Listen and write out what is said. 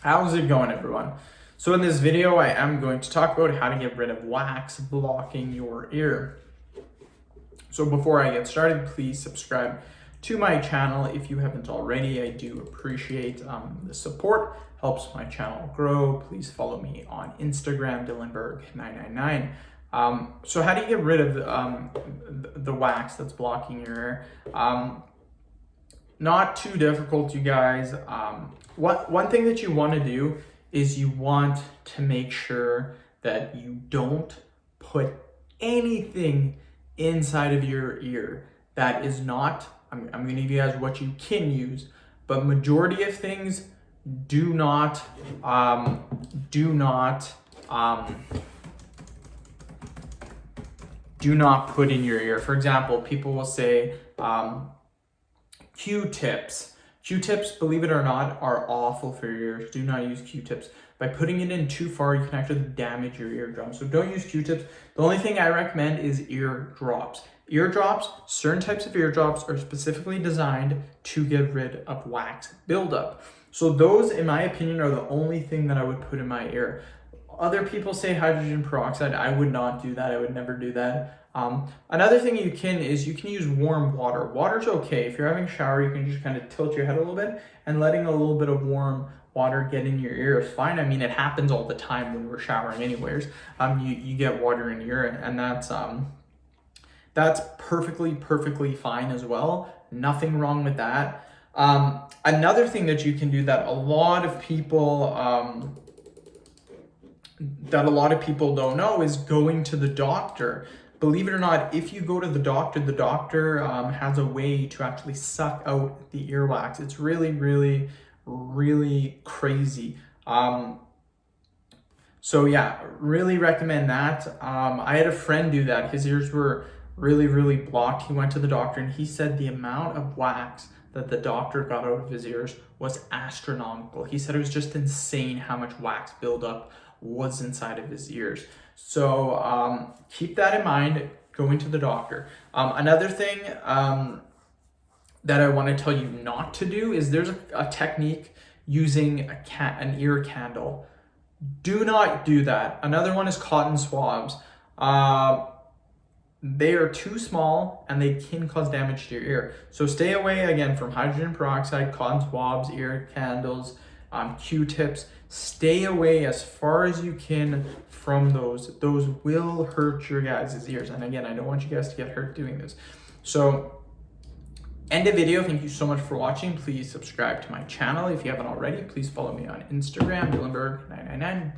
How's it going, everyone? So in this video, I am going to talk about how to get rid of wax blocking your ear. So before I get started, please subscribe to my channel if you haven't already. I do appreciate the support, helps my channel grow. Please follow me on Instagram, Dillenberg999. So how do you get rid of the wax that's blocking your ear? Not too difficult, you guys. One thing that you want to do is you want to make sure that you don't put anything inside of your ear that is not, I'm going to give you guys what you can use, but majority of things do not put in your ear. For example, people will say, Q-tips. Q-tips, believe it or not, are awful for your ears. Do not use Q-tips. By putting it in too far, you can actually damage your eardrum. So don't use Q-tips. The only thing I recommend is ear drops. Ear drops, certain types of ear drops are specifically designed to get rid of wax buildup. So those, in my opinion, are the only thing that I would put in my ear. Other people say hydrogen peroxide. I would not do that. I would never do that. Another thing you can use warm water. Water's okay. If you're having a shower, you can just kind of tilt your head a little bit, and letting a little bit of warm water get in your ear is fine. I mean, it happens all the time when we're showering anyways. You get water in your ear, and that's perfectly fine as well. Nothing wrong with that. Another thing that you can do that a lot of people don't know is going to the doctor. Believe it or not, if you go to the doctor has a way to actually suck out the earwax. It's really crazy. So yeah, really recommend that. I had a friend do that. His ears were really blocked. He went to the doctor and he said the amount of wax that the doctor got out of his ears was astronomical. He said it was just insane how much wax buildup was inside of his ears. So keep that in mind going to the doctor. Another thing that I want to tell you not to do is there's a technique using an ear candle. Do not do that. Another one is cotton swabs. They are too small and they can cause damage to your ear. So stay away again from hydrogen peroxide, cotton swabs, ear candles, Q-tips. Stay away as far as you can from those. Those will hurt your guys' ears. And again, I don't want you guys to get hurt doing this. So end the video. Thank you so much for watching. Please subscribe to my channel if you haven't already. Please follow me on Instagram, Dillenberg999.